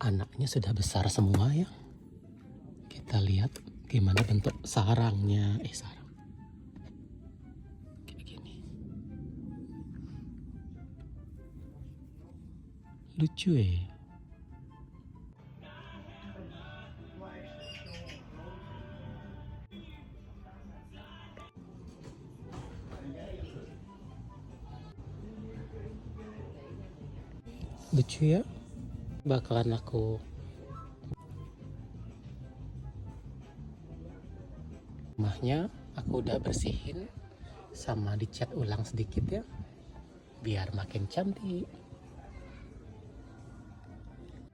Anaknya sudah besar semua ya. Kita lihat gimana bentuk sarangnya. Sarang kayak gini, lucu ya. Lucu ya. Bakalan aku rumahnya aku udah bersihin sama dicat ulang sedikit ya, biar makin cantik.